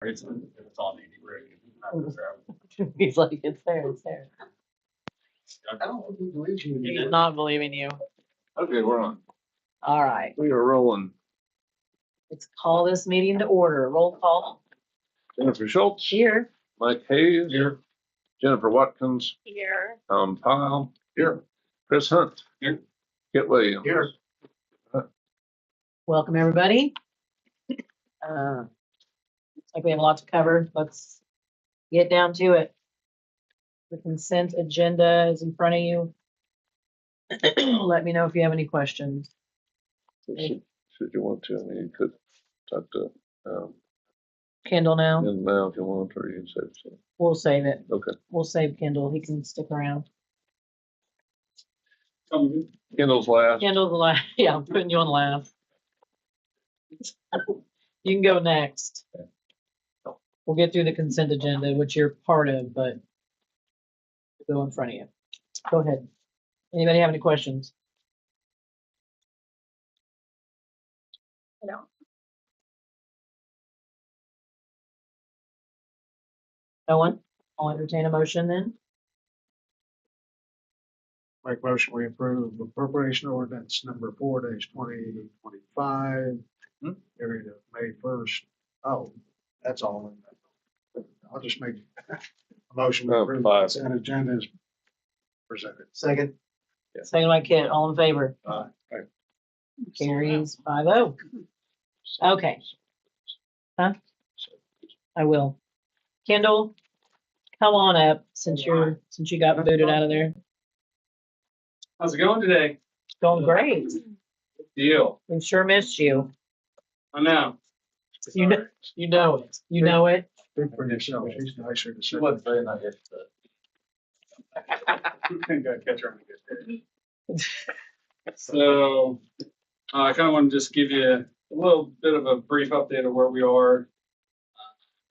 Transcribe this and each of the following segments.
It's on He's like, it's there, it's there. I don't think we believe you. He did not believe in you. Okay, we're on. All right, We are rolling. let's call this meeting to order. Roll call. Jennifer Schultz. Here. Mike Hayes. Here. Jennifer Watkins. Here. Tom Pyle. Here. Chris Hunt. Here. Kit Williams. Here. Welcome, everybody. Looks like we have a lot to cover. Let's get down to it. The consent agenda is in front of you. Let me know if you have any questions. Should you want to, I mean, you could talk to, Kendall now. him now if you want, or you can say so. We'll save it. Okay. We'll save Kendall. He can stick around. Kendall's last. Kendall, the last. Yeah, I'm putting you on last. You can go next. We'll get through the consent agenda, which you're part of, but go in front of you. Go ahead. Anybody have any questions? No. No one? I'll entertain a motion then. Make motion, we approve appropriation ordinance number 4-2025, carried to May 1st. Oh, that's all in that. I'll just make a motion to approve Five. consent agenda is presented. Second. Second by Kit, all in favor? Carries 5-0. Okay. Huh? I will. Kendall, come on up since you got booted out of there. How's it going today? Going great. Deal. We sure missed you. I know. You know, you know it. You know it. Speak for yourself. She's nicer to say. very nice yesterday. Gotta catch her on a good day. So, I kind of want to just give you a little bit of a brief update of where we are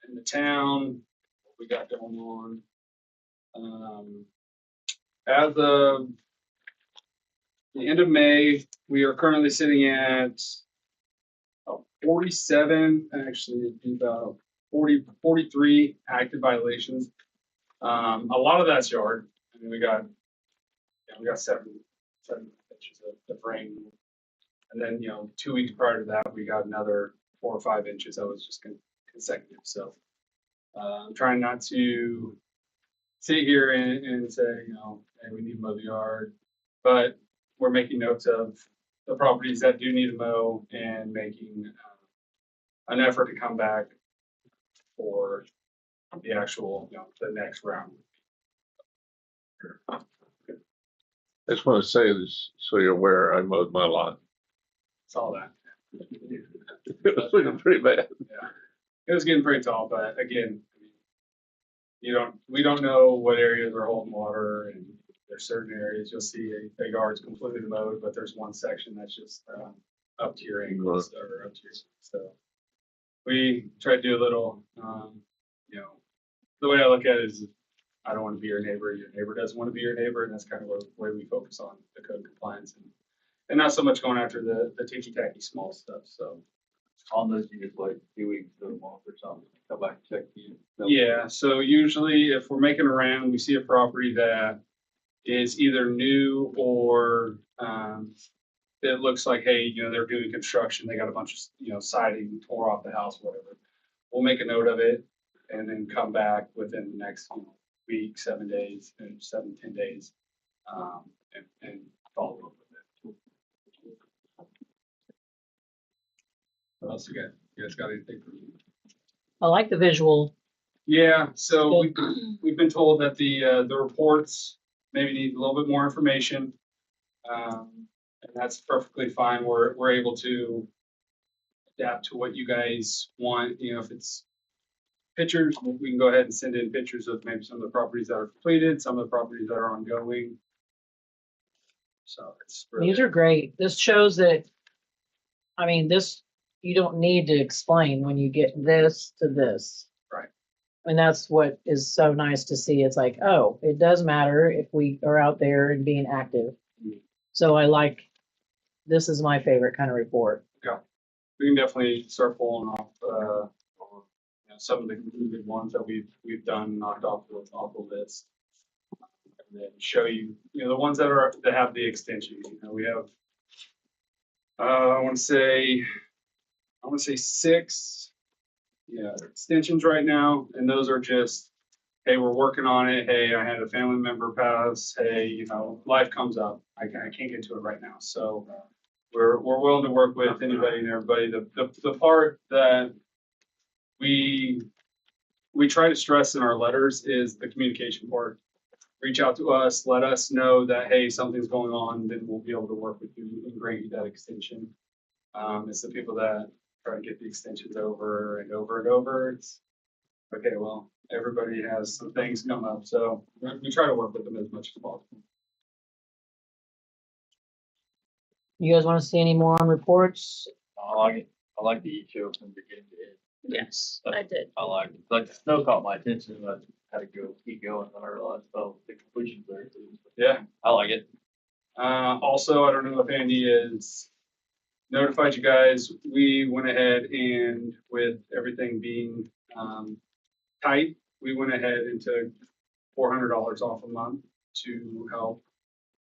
in the town, what we got going on. As of the end of May, we are currently sitting at 47, actually it'd be about 43 active violations. A lot of that's yard. I mean, we got 7 inches of rain. And then, 2 weeks prior to that, we got another 4 or 5 inches that was just consecutive. So I'm trying not to sit here and say, hey, we need to mow the yard. But we're making notes of the properties that do need to mow and making an effort to come back for the actual, the next round. I just want to say this, so you're aware, I mowed my lawn. Saw that. It was looking pretty bad. Yeah, it was getting pretty tall, but again, we don't know what areas are holding water, and there's certain areas you'll see a yard's completely mowed, but there's one section that's just up to your ankles or up to your, so we try to do a little, the way I look at it is, I don't want to be your neighbor doesn't want to be your neighbor, and that's kind of where we focus on the code compliance and not so much going after the ticky-tacky small stuff, so. On those, you just like 2 weeks to a month or something, come back and check you. Yeah, so usually if we're making a round, we see a property that is either new or it looks like, hey, they're doing construction, they got a bunch of, siding tore off the house, whatever. We'll make a note of it and then come back within the next week, 7 days, and 7-10 days, and follow up with it. What else you got? You guys got anything for me? I like the visual. Yeah, so we've been told that the reports maybe need a little bit more information, and that's perfectly fine. We're able to adapt to what you guys want. If it's pictures, we can go ahead and send in pictures of maybe some of the properties that are completed, some of the properties that are ongoing. So it's really, These are great. This shows that, this, you don't need to explain when you get this to this. Right. And that's what is so nice to see. It's like, oh, it does matter if we are out there and being active. Mhm. So this is my favorite kind of report. Yeah. we can definitely start pulling off, you know, some of the completed ones that we've done, knocked off the list. And then show you, you know, the ones that have the extension, you know, we have, I want to say 6, yeah, extensions right now, and those are just, hey, we're working on it. Hey, I had a family member pass. Hey, you know, life comes up. I can't get to it right now. So we're willing to work with anybody and everybody. The part that we try to stress in our letters is the communication part. Reach out to us, let us know that, hey, something's going on, then we'll be able to work with you and grant you that extension. It's the people that try to get the extensions over and over and over. It's okay, well, everybody has some things come up, so we try to work with them as much as possible. You guys want to see any more on reports? I like it. I like the e-show from beginning to end. Yes, I did. I like it. Like the snow caught my attention, and I had to go, keep going, and I realized, oh, the completion's there too. Yeah. I like it. Also, I don't know if Andy has notified you guys, we went ahead and with everything being tight, we went ahead and took $400 off a month to help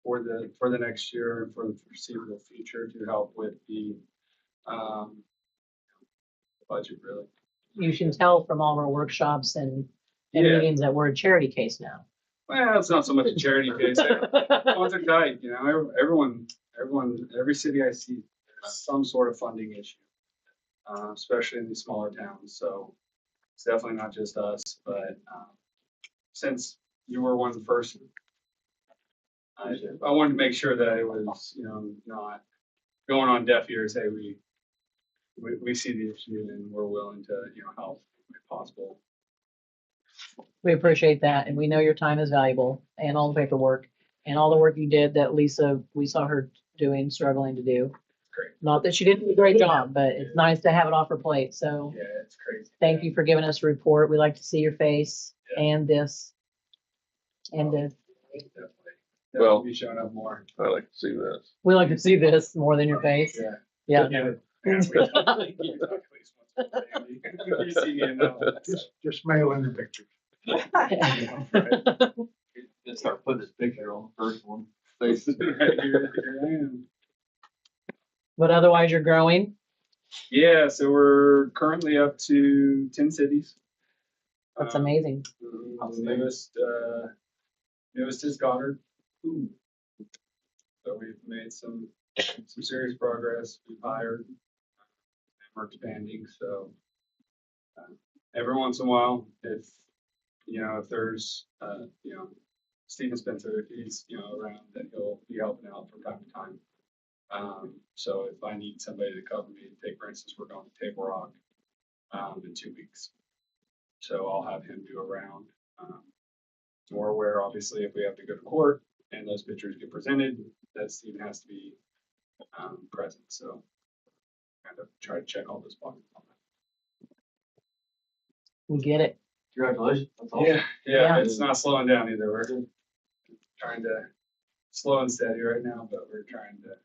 for the next year and for the foreseeable future to help with the budget, really. You can tell from all of our workshops and Yeah. meetings that we're a charity case now. Well, it's not so much a charity case. Funds are tight, you know, everyone, every city I see, there's some sort of funding issue, especially in these smaller towns. So it's definitely not just us, but since you were one person, I wanted to make sure that it was, you know, not going on deaf ears. Hey, we see the issue and we're willing to, you know, help if possible. We appreciate that, and we know your time is valuable, and all the paperwork, and all the work you did that Lisa, we saw her doing, struggling to do. Great. Not that she didn't do a great job, but it's nice to have it off her plate, so Yeah, it's crazy. thank you for giving us a report. We like to see your face and this. And this. Definitely. Well- Definitely be showing up more. I like to see this. We like to see this more than your face. Yeah. Yeah. Yeah, we talk at least once a month, Andy. You see me enough. Just mail in the pictures. Just start putting this picture on the first one. Right here I am. But otherwise, you're growing. Yeah, so we're currently up to 10 cities. That's amazing. The newest is Goddard. So we've made some serious progress. We've hired and we're expanding. So every once in a while, if there's Steven Spencer, if he's around, then he'll be helping out from time to time. So if I need somebody to cover me, take for instance, we're going to Table Rock in 2 weeks. So I'll have him do a round. More aware, obviously, if we have to go to court and those pictures get presented, that Steven has to be present. So kind of try to check all those boxes on that. We get it. Congratulations. That's awesome. Yeah, Yeah. it's not slowing down either. We're trying to slow and steady right now, but we're trying to.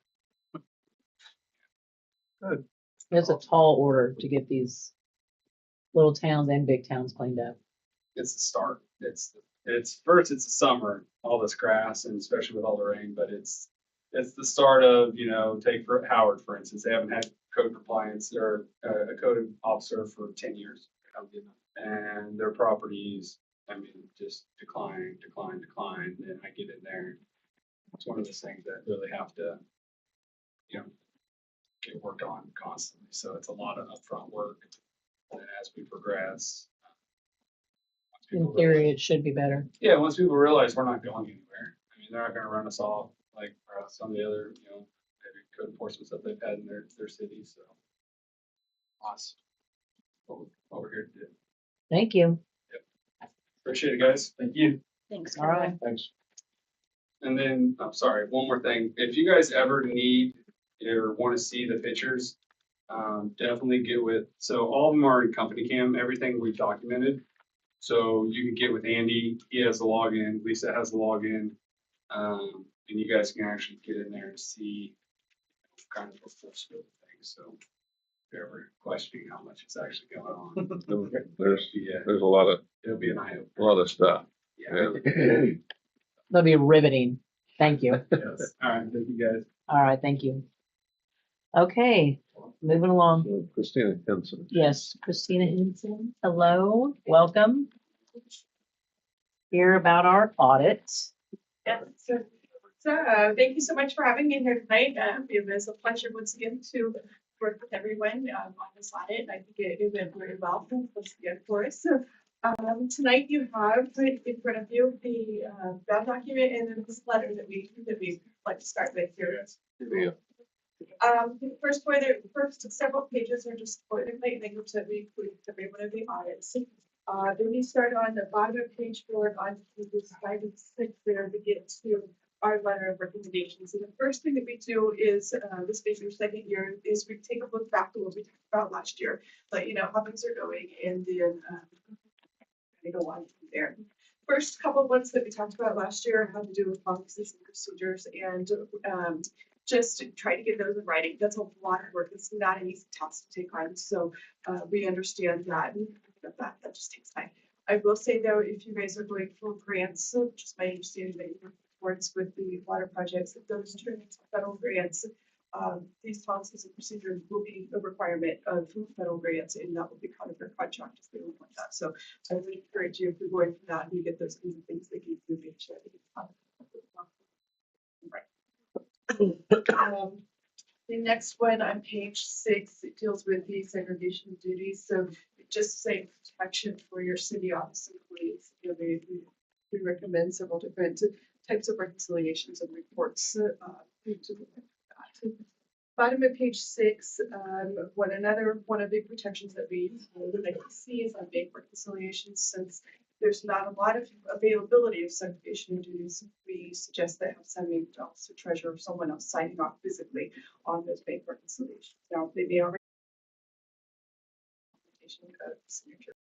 It's a tall order to get these little towns and big towns cleaned up. It's the start. It's first. It's the summer, all this grass, and especially with all the rain. But it's the start of take for Howard for instance. They haven't had code compliance or a code officer for 10 years, and their properties, I mean, just decline. And I get in there. It's one of those things that really have to, get worked on constantly. So it's a lot of upfront work. And as we progress, once In people theory, realize- it should be better. yeah, once people realize we're not going anywhere, I mean, they're not going to run us off like some of the other, maybe code enforcements that they've had in their cities. So, awesome. What we're here to do. Thank you. Appreciate it, guys. Thank you. Thanks. All right. Thanks. And then, I'm sorry, one more thing. If you guys ever need or want to see the pictures, definitely get with, so all of them are in company cam, everything we've documented. So you can get with Andy, he has the login, Lisa has the login, and you guys can actually get in there and see kind of a full scope of things. So ever questioning how much is actually going on. There's, Yeah, there's a lot it'll be an eye a lot of stuff. opener. Yeah. That'll be riveting. Thank you. Yes. All right, thank you guys. All right, thank you. Okay, moving along. So Christina Henson. Yes, Christina Henson, hello, welcome. Hear about our audit. Yeah, thank you so much for having me here tonight. It was a pleasure once again to work with everyone on this audit. I think it went very well. Once again for us. So, tonight you have in front of you the draft document and then this letter that we like to start with here. Yeah. The first several pages are just boilerplate language that we include in every one of the audits. Then we start on the bottom of page 4 on pages 5 and 6 there to get to our letter of recommendations. And the first thing that we do is this being your second year is we take a look back to what we talked about last year, let you know how things are going, and then go on from there. First couple of ones that we talked about last year had to do with policies and procedures, and just try to get those in writing. That's a lot of work. It's not an easy task to take on. So we understand that, and that just takes time. I will say though, if you guys are going for grants, so just my understanding that you work with the water projects, if those turn into federal grants, these policies and procedures will be a requirement of federal grants, and that will be part of their contract if they would want that. So I would encourage you, if you're going for that and you get those kinds of things, that you do make sure that it's on. Right. The next one on page 6, it deals with the segregation of duties. So just say protection for your city office employees. You know, we recommend several different types of reconciliations and reports. Bottom of page 6, one of the protections that we would like to see is on bank reconciliations. Since there's not a lot of availability of segregation duties, we suggest that have some officer treasurer or someone else signing off physically on those bank reconciliations. Now, they may already signature.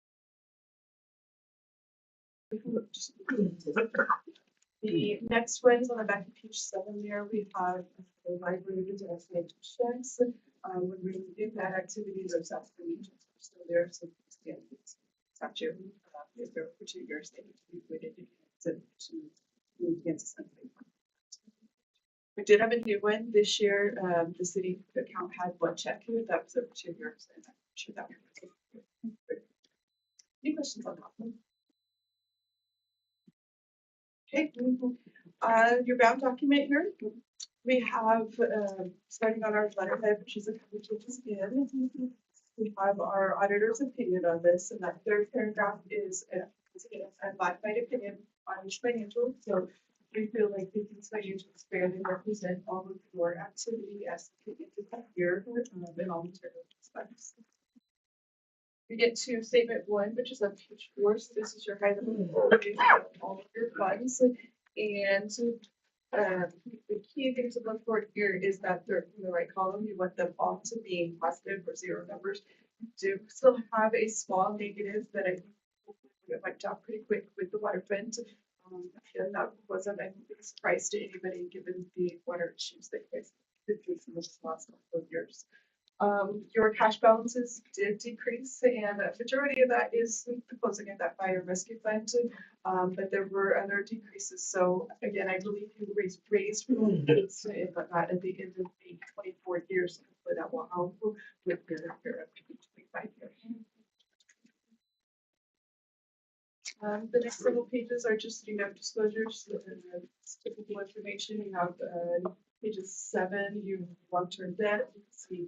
The next one's on the back of page 7 there. We have the library to estimate checks. When we do that activity, those estimations are still there. So again, it's statute. If they're for 2 years, they need to be weighted against something. We did have a new one this year. The city account had one check here that was over 2 years, and I'm sure that was any questions on that one? Okay, your bound document here. We have, starting on our letterhead, which is a couple pages in, we have our auditor's opinion on this, and that third paragraph is a modified opinion on each financial. So we feel like these financials fairly represent all of your activity as you get to that year, and all material expense. We get to statement 1, which is on page 4. So this is your high level overview of all of your funds. And the key thing to look for here is that they're in the right column. You want them all to be positive or 0 numbers. You do still have a small negative that I think it wiped out pretty quick with the water fund. And that wasn't a big surprise to anybody given the water issues that you guys have faced in the last couple of years. Your cash balances did decrease, and a majority of that is the closing of that fire rescue fund, but there were other decreases. So again, I believe you raised but not at the end of the 24 years. Hopefully that will help with your up to 25 years. The next several pages are just disclosures, typical information. You have pages 7. You have long-term debt. You can see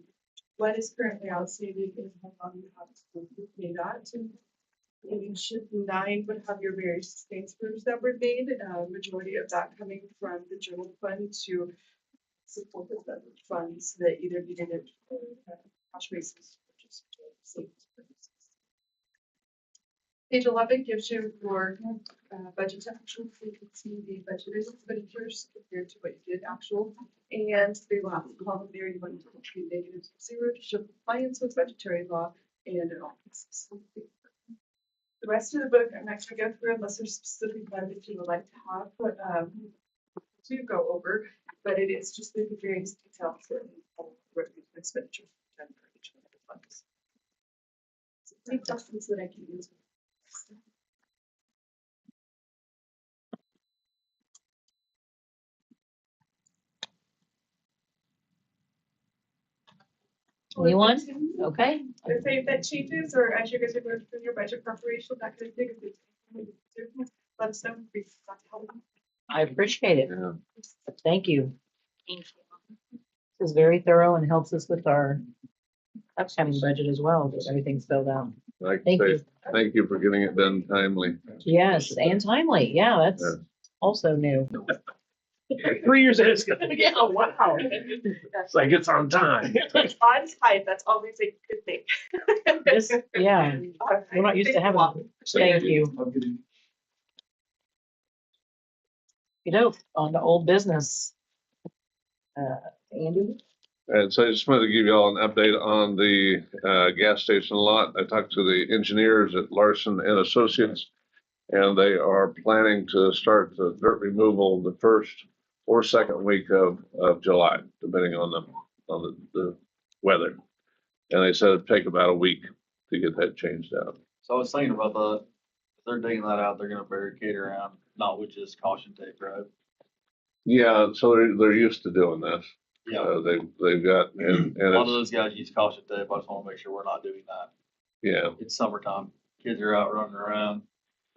what is currently outstanding and how long you have to pay that. Page 9 would have your various transfers that were made. Majority of that coming from the general fund to support the other funds that either needed it for cash basis or just savings purposes. Page 11 gives you your budget to actual. So you can see the budgeted expenditures compared to what you did actual. And the last column there, you want to put negative 0 to show compliance with budgetary law and in all cases. The rest of the book, I'm not going to go through unless there's specific one that you would like to have to go over, but it is just the various details and expenditures done for each one of the Any questions that I can answer? Anyone? Okay. If that changes, or as you guys are going through your budget preparation, that kind of thing, if it's, let us know. We'd be glad to help. I appreciate it. Yeah. Thank you. This is very thorough and helps us with our upcoming budget as well, because everything's filled out. Like I Thank say, you. thank you for getting it done timely. Yes, and timely. Yeah, that's Yeah. also new. 3 years ahead of schedule. Yeah, wow. It's like it's on time. On time, that's always a good thing. This, yeah, we're not used to having, thank you. You know, on to old business. Andy? And so I just wanted to give you all an update on the gas station lot. I talked to the engineers at Larson and Associates, and they are planning to start the dirt removal the first or second week of July, depending on the weather. And they said it'd take about a week to get that changed out. So I was thinking about that. If they're digging that out, they're gonna barricade around, not with just caution tape, right? Yeah, so they're used to doing this. Yeah. They've got, and A lot of it's, those guys use caution tape. I just wanna make sure we're not doing that. yeah, It's summertime. Kids are out running around.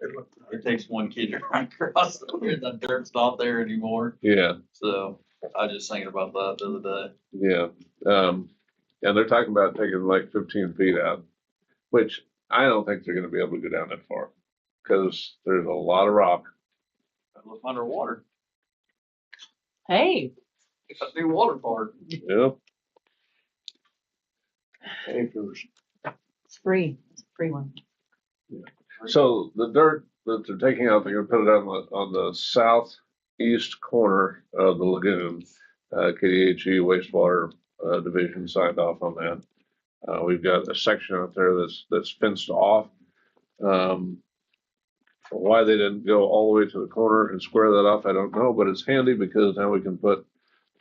It looked It like- takes one kid to run across the dirt's not there anymore. yeah. So I was just thinking about that the other day. Yeah, and they're talking about taking like 15 feet out, which I don't think they're gonna be able to go down that far. Cause there's a lot of rock. I live underwater. Hey, It's a new water park. Yep. Acres. it's free. It's a free one. So the dirt that they're taking out, they're gonna put it on the southeast corner of the lagoon. KDHE wastewater, division signed off on that. We've got a section out there that's fenced off. Why they didn't go all the way to the corner and square that off, I don't know, but it's handy because now we can put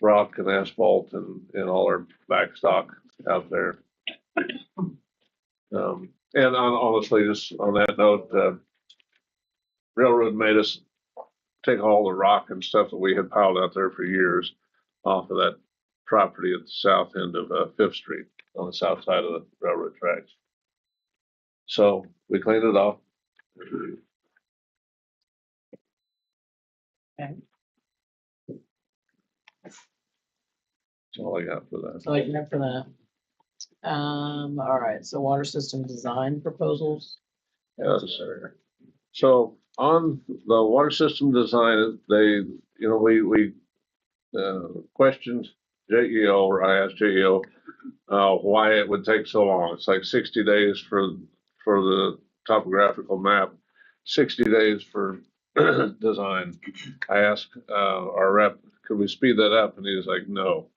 rock and asphalt and all our backstock out there. And honestly, just on that note, railroad made us take all the rock and stuff that we had piled out there for years off of that property at the south end of Fifth Street on the south side of the railroad tracks. So we cleaned it off. Okay. That's all I got for that. So I can for that. All right, so water system design proposals. Yes. So on the water system design, we questioned JEO, or I asked JEO, why it would take so long. It's like 60 days for the topographical map, 60 days for design. I asked our rep, could we speed that up? And he was like, no.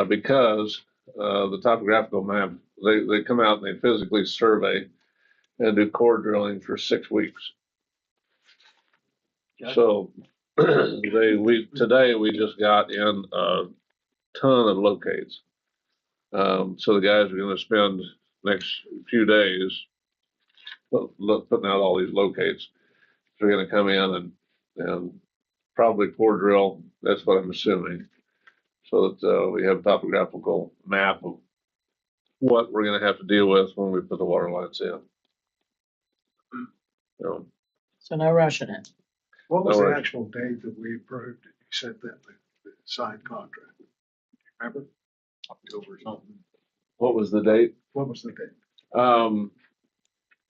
Because the topographical map, they come out and they physically survey and do core drilling for 6 weeks. Okay. So today we just got in a ton of locates. So the guys are gonna spend next few days putting out all these locates. They're gonna come in and probably core drill, that's what I'm assuming. So that we have a topographical map of what we're gonna have to deal with when we put the water lines in. So, So no rushing it. What was No the worries. actual date that we approved it? You said that the signed contract. Remember? October or something. what was the date? What was the date?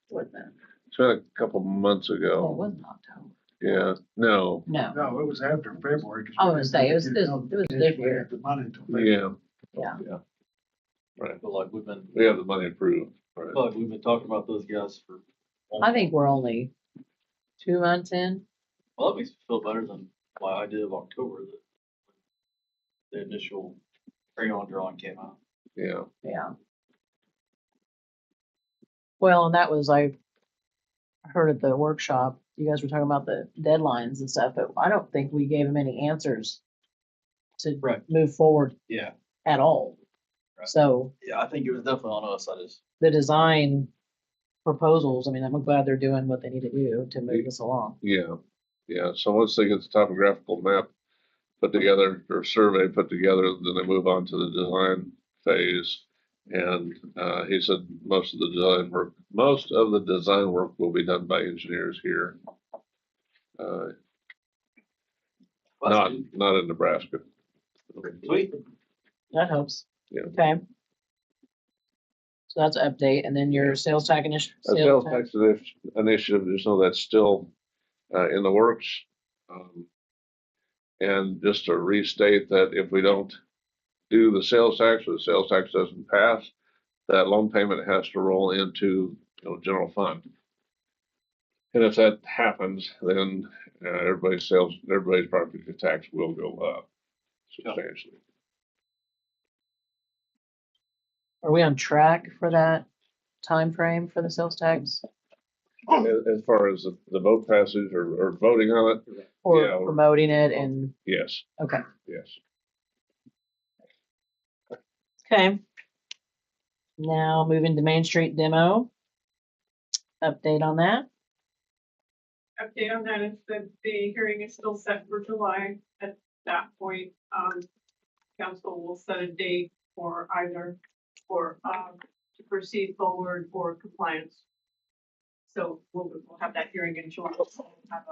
What the? It's been a couple months Oh, it ago. wasn't October. Yeah, no, No, No, it was after February. 'cause I we was didn't gonna say, it was get this- done it was because this we year. had the money until February. yeah, yeah. right. I feel like we've been, We have the money approved, I right? feel like we've been talking about those guys for. I think we're only 2 months in. Well, that makes me feel better than my idea of October, that the initial crayon drawing came out. Yeah, Yeah. Well, and that was, I heard at the workshop, you guys were talking about the deadlines and stuff, but I don't think we gave them any answers to Right. move forward Yeah. at all. Right. So Yeah, I think it was definitely on us. I just, the design proposals. I mean, I'm glad they're doing what they need to do to move this along. Yeah, yeah. So once they get the topographical map put together or survey put together, then they move on to the design phase. And he said most of the design work will be done by engineers here, not in Nebraska. Sweet. That helps. Yeah. Okay. So that's an update. And then your sales tax initiative. A sales tax initiative, just know that's still in the works. And just to restate that if we don't do the sales tax or the sales tax doesn't pass, that loan payment has to roll into, general fund. And if that happens, then everybody's property tax will go up substantially. Are we on track for that time frame for the sales tax As far as the vote passage or voting on it, or Yeah, we're- promoting it? And yes, okay. yes. Okay. Now moving to Main Street demo. Update on that. Update on that is that the hearing is still set for July. At that point, council will set a date for either to proceed forward or compliance. So we'll have that hearing in July. We'll have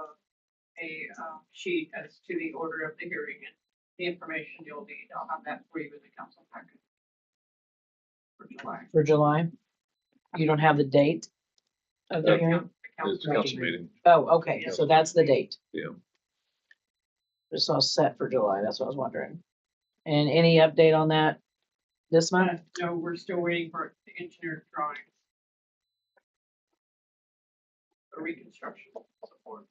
a sheet as to the order of the hearing and the information you'll need. I'll have that for you in the council packet for July. For July. You don't have the date of the hearing? It's a council meeting. Oh, okay. So that's the date. Yeah. Just all set for July. That's what I was wondering. And any update on that this month? No, we're still waiting for the engineer drawings. A reconstruction support.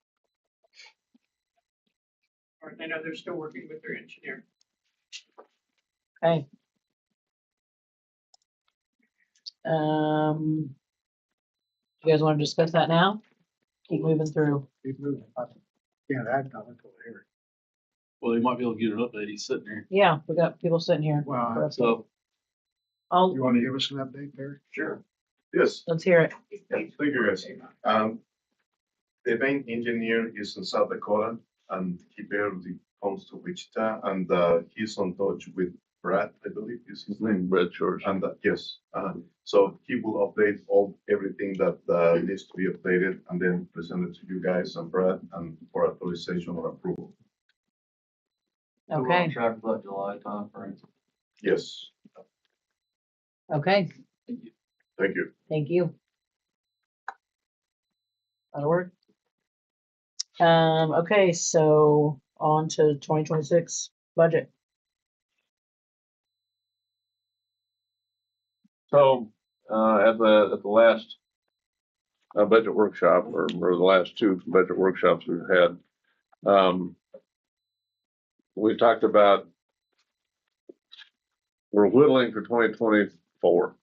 Or I know they're still working with their engineer. Okay. You guys want to discuss that now? Keep moving through. Keep moving. I can't act on it until the hearing. Well, you might be able to get an update. He's sitting there. Yeah, we got people sitting here. Well, So, I'll, you want to give us an update, Terry? Sure. Yes, let's hear it. thank you, guys. The main engineer is in South Dakota and he barely comes to Wichita and he's on touch with Brad, I believe is his name. Brad George. And yes, so he will update everything that needs to be updated and then present it to you guys and Brad and for authorization or approval. we're on Okay, track for that July timeframe. Yes, okay. thank you. Thank you. That'll work. Okay, so on to 2026 budget. So, at the last budget workshop, or the last two budget workshops we've had, we talked about we're whittling for 2024,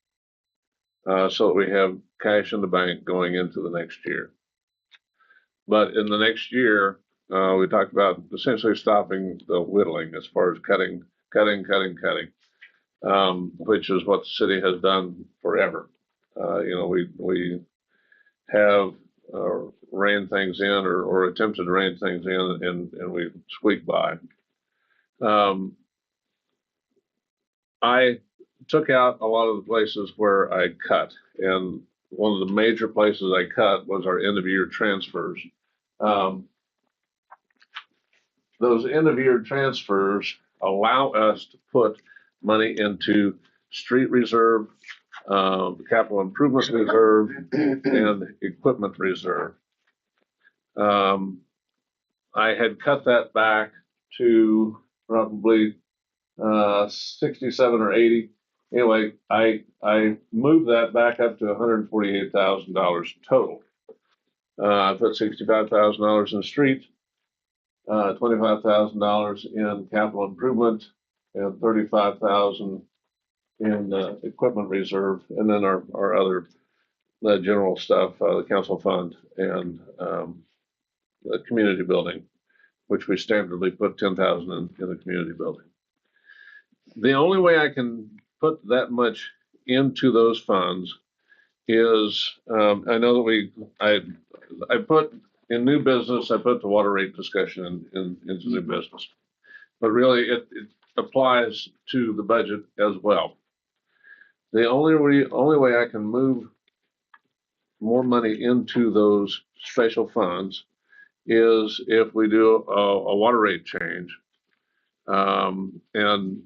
so that we have cash in the bank going into the next year. But in the next year, we talked about essentially stopping the whittling as far as cutting, which is what the city has done forever. We have reined things in or attempted to rein things in and we squeak by. I took out a lot of the places where I cut, and one of the major places I cut was our end of year transfers. Those end of year transfers allow us to put money into street reserve, capital improvement reserve, and equipment reserve. I had cut that back to probably 67 or 80. Anyway, I moved that back up to $148,000 total. I put $65,000 in street, $25,000 in capital improvement, and $35,000 in equipment reserve, and then our other general stuff, the council fund and the community building, which we standardly put $10,000 in the community building. The only way I can put that much into those funds is, I know that I put in new business, I put the water rate discussion into new business. But really, it applies to the budget as well. The only way I can move more money into those special funds is if we do a water rate change. And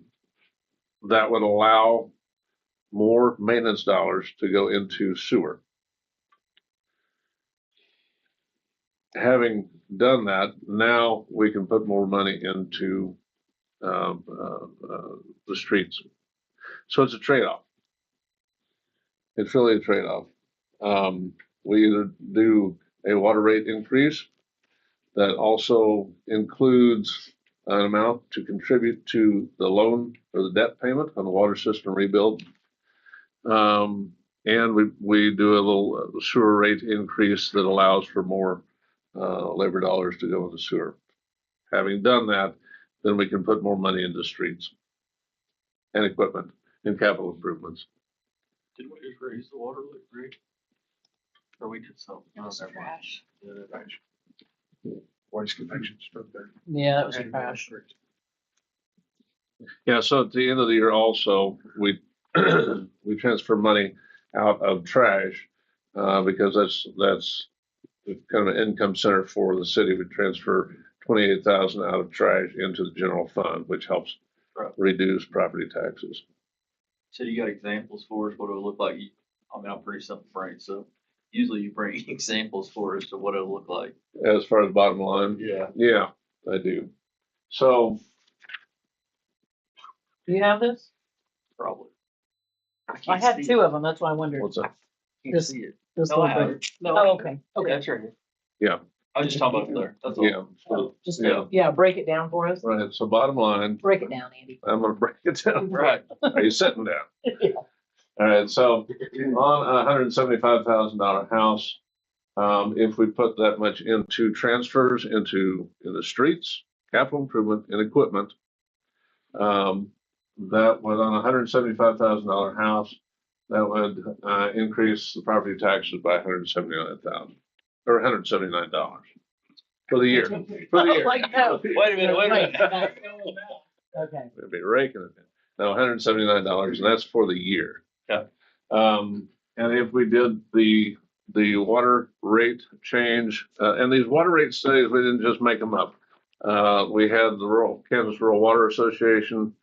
that would allow more maintenance dollars to go into sewer. Having done that, now we can put more money into the streets. So it's a trade-off. It's really a trade-off. We either do a water rate increase that also includes an amount to contribute to the loan or the debt payment on the water system rebuild. And we do a little sewer rate increase that allows for more labor dollars to go into sewer. Having done that, then we can put more money into streets and equipment and capital improvements. Did we just raise the water rate? Or we did something? It was trash. Waste connection stuff there. Yeah, that was trash. Yeah, so at the end of the year also, we transfer money out of trash because that's kind of an income center for the city. We transfer 28,000 out of trash into the general fund, which helps reduce property taxes. So you got examples for us, what it would look like? I mean, I'm pretty simple brain, so usually you bring examples for us of what it'll look like. As far as bottom line, yeah, I do. So Do you have this? Probably. I had two of them, that's why I wondered. what's that? Can't see it. This No, I little have bit. it. No, Oh, okay, okay. That's right here. Yeah. I was just talking about there, that's all. Yeah. Oh, just, Yeah. yeah, break it down for us. Right. So bottom line, Break it down, Andy. I'm going to break it down. Right. Are you sitting down? Yeah. All right. So on a $175,000 house, if we put that much into transfers in the streets, capital improvement, and equipment, that would on a $175,000 house, that would increase the property taxes by $179,000 or $179 for the year. For the year. Like that. Wait a minute. Okay. We'd be raking it. No, $179, and that's for the year. Yeah. And if we did the water rate change, and these water rate studies, we didn't just make them up. We had the Kansas Rural Water Association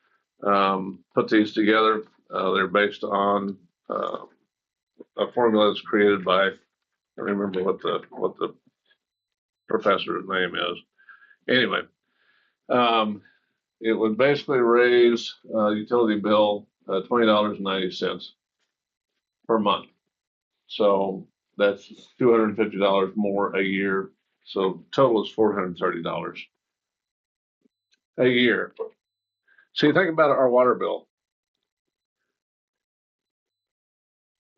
put these together. They're based on a formula that's created by, I don't remember what the professor's name is. Anyway, it would basically raise utility bill $20.90 per month. So that's $250 more a year. So total is $430 a year. So you think about our water bill.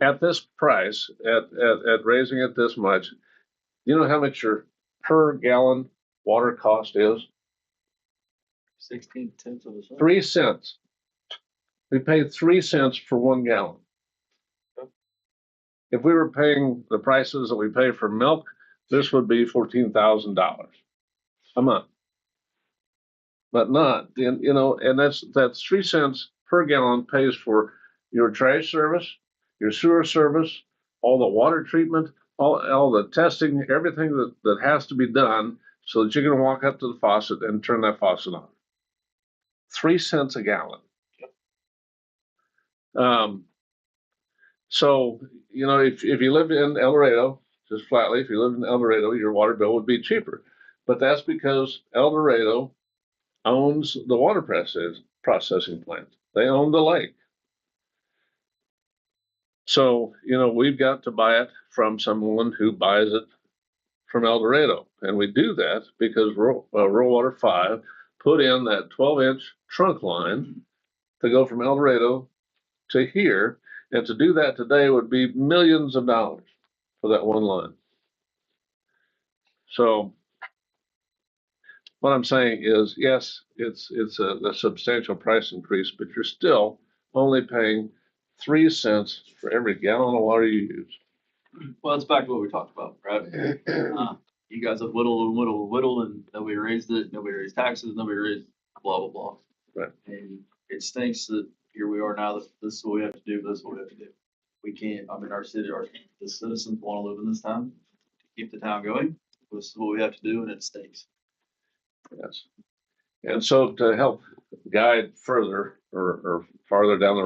At this price, at raising it this much, you know how much your per gallon water cost is? 16 tenths of a cent. 3 cents. We pay 3 cents for 1 gallon. If we were paying the prices that we pay for milk, this would be $14,000 a month. But not, you know, and that's 3 cents per gallon pays for your trash service, your sewer service, all the water treatment, all the testing, everything that has to be done so that you can walk up to the faucet and turn that faucet on. 3 cents a gallon. So, you know, if you lived in El Dorado, just flatly, if you lived in El Dorado, your water bill would be cheaper. But that's because El Dorado owns the water processing plant. They own the lake. So, you know, we've got to buy it from someone who buys it from El Dorado. And we do that because Rural Water 5 put in that 12-inch trunk line to go from El Dorado to here. And to do that today would be millions of dollars for that one line. So what I'm saying is, yes, it's a substantial price increase, but you're still only paying 3 cents for every gallon of water you use. Well, it's back to what we talked about, right? You guys have whittled and whittled and whittled and nobody raised it, nobody raised taxes, nobody raised blah, blah, blah. Right. And it stinks that here we are now, that this is what we have to do, this is what we have to do. We can't, I mean, the citizens wanna live in this town, to keep the town going, this is what we have to do, and it stinks. Yes. And so to help guide further or farther down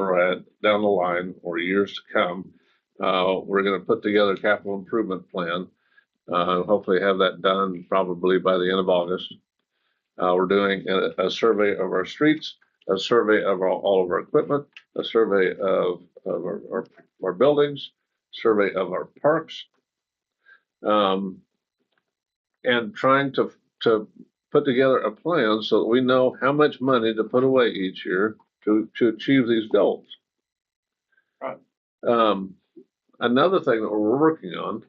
the line or years to come, we're gonna put together a capital improvement plan. Hopefully have that done probably by the end of August. We're doing a survey of our streets, a survey of all of our equipment, a survey of our buildings, survey of our parks. And trying to put together a plan so that we know how much money to put away each year to achieve these goals. Right. Another thing that we're working on,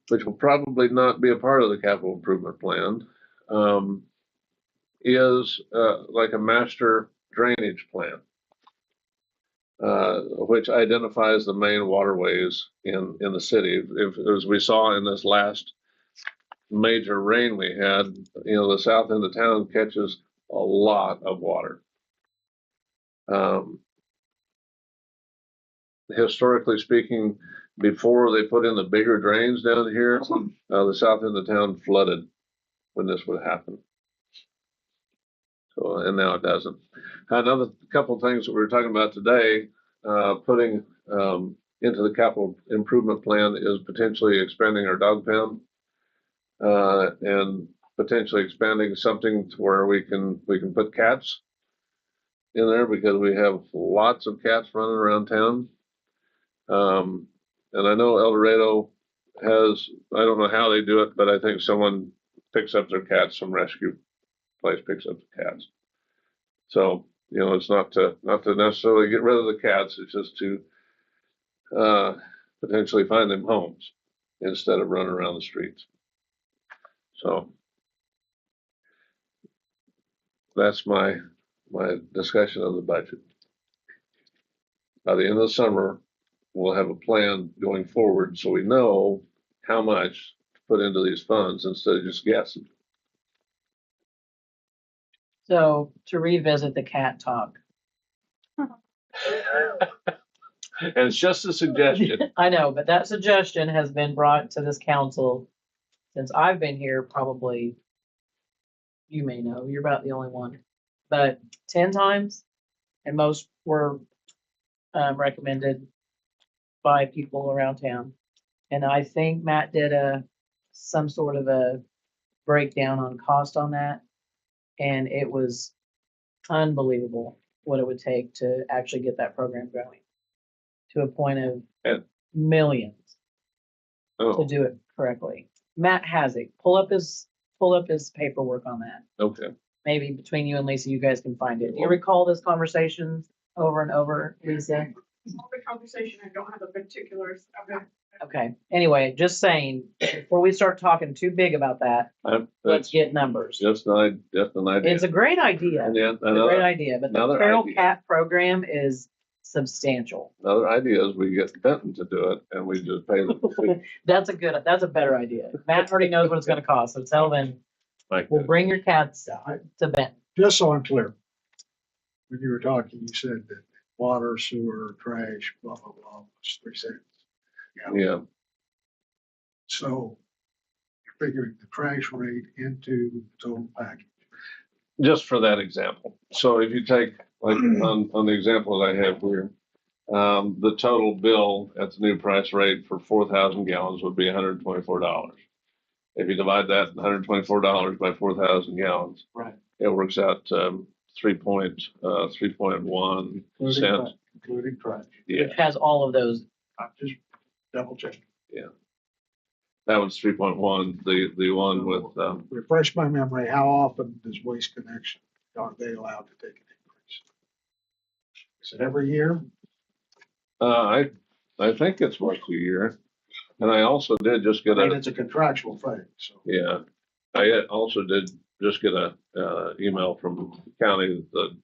which will probably not be a part of the capital improvement plan, is like a master drainage plan, which identifies the main waterways in the city. If, as we saw in this last major rain we had, the south end of town catches a lot of water. Historically speaking, before they put in the bigger drains down here, the south end of town flooded when this would happen. So, and now it doesn't. Another couple of things that we were talking about today, putting into the capital improvement plan is potentially expanding our dog pound, and potentially expanding something to where we can put cats in there, because we have lots of cats running around town. And I know El Dorado has, I don't know how they do it, but I think someone picks up their cats, some rescue place picks up the cats. So, it's not to necessarily get rid of the cats, it's just to potentially find them homes instead of running around the streets. So that's my discussion of the budget. By the end of the summer, we'll have a plan going forward so we know how much to put into these funds instead of just guessing. So to revisit the cat talk. And it's just a suggestion. I know, but that suggestion has been brought to this council since I've been here, probably, you may know, you're about the only one, but 10 times, and most were recommended by people around town. And I think Matt did some sort of a breakdown on cost on that, and it was unbelievable what it would take to actually get that program going to a point of millions to do it correctly. Matt has it. Pull up his paperwork on that. Okay. Maybe between you and Lisa, you guys can find it. Do you recall this conversation over and over, Lisa? All the conversation, I don't have the particulars of it. Okay. Anyway, just saying, before we start talking too big about that, let's That's get numbers. just an idea. It's a great idea. And yeah, It's a great idea, but the another feral idea. cat program is substantial. Another idea is we get Benton to do it and we just pay them. That's a better idea. Matt already knows what it's gonna cost, so tell them, Like we'll that. bring your cats to Benton. Just so I'm clear, when you were talking, you said that water, sewer, trash, blah, blah, blah, was 3 cents. Yeah, So you're figuring the trash rate into the total package. just for that example. So if you take, like, on the example that I have here, the total bill at the new price rate for 4,000 gallons would be $124. If you divide that $124 by 4,000 gallons, Right. it works out 3.1 cents. Including trash. Yeah, Which has all of those. I'm just double checking. that was 3.1. The one with, Refresh my memory, how often does Waste Connection, are they allowed to take an increase? Is it every year? I think it's once a year. And I also did just get And a, it's a contractual thing, so. yeah, I also did just get a email from the county that the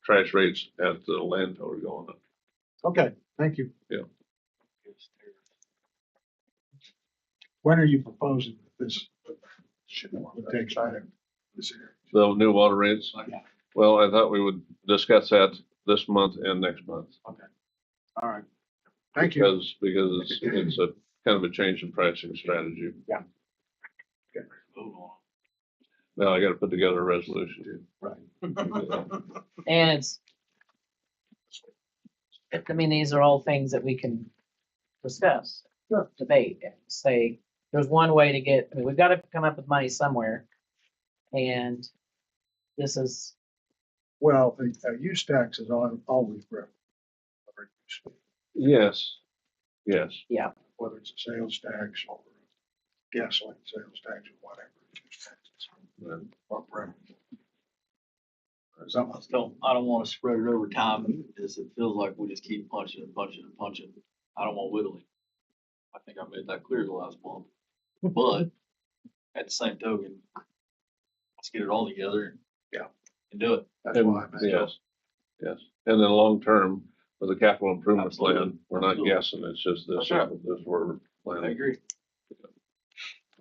trash rates at the landfill are going up. Okay, thank you. Yeah. When are you proposing that this would take effect this year? The new water rates? Yeah. Well, I thought we would discuss that this month and next month. All right. Thank you. Because it's a kind of a change in pricing strategy. Yeah. Vote on Now I gotta put together a resolution. Right. And I mean, these are all things that we can discuss, debate, say, there's one way to get, I mean, we've got to come up with money somewhere. And this is, Well, the use tax is always revenue. Yes, yes. Whether it's a sales tax or gasoline sales tax or whatever. it's use taxes or revenue. I don't wanna spread it over time, as it feels like we just keep punching and punching and punching. I don't want whittling. I think I made that clear the last month. But at the same token, let's get it all together Yeah. and do it. That's why I meant. Yes, yes. And then long term, with the capital improvement plan, Absolutely. we're not Absolutely. guessing, it's just this, That's right. this we're I planning. agree.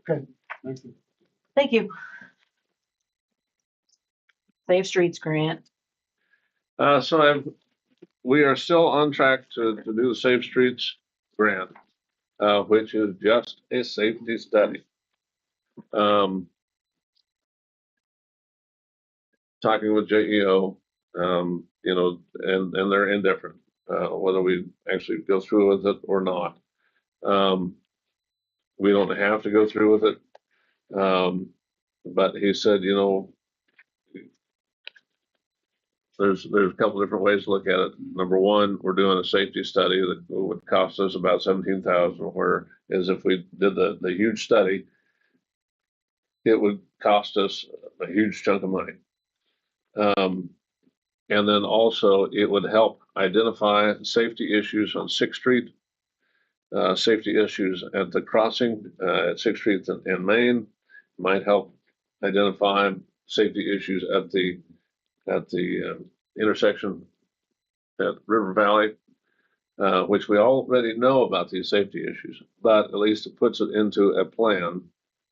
Thank you. thank you. Safe Streets Grant, We are still on track to do the Safe Streets grant, which is just a safety study. Talking with JEO, and they're indifferent, whether we actually go through with it or not. We don't have to go through with it. But he said, there's a couple different ways to look at it. Number one, we're doing a safety study that would cost us about 17,000, whereas if we did the huge study, it would cost us a huge chunk of money. And then also it would help identify safety issues on 6th Street, safety issues at the crossing at 6th Street and Main, might help identify safety issues at the intersection at River Valley, which we already know about these safety issues, but at least it puts it into a plan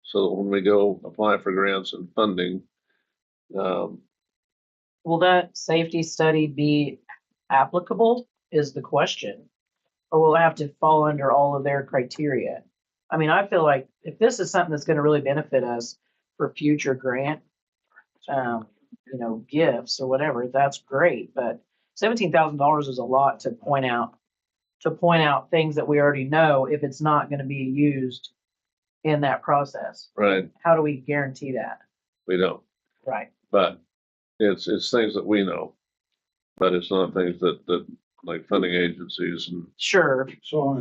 so that when we go apply for grants and funding, will that safety study be applicable is the question? Or will it have to fall under all of their criteria? I mean, I feel like if this is something that's gonna really benefit us for future grant, gifts or whatever, that's great, but $17,000 is a lot to point out things that we already know if it's not gonna be used in that process. right, How do we guarantee that? we don't. Right. But it's things that we know, but it's not things that like funding agencies and Sure, So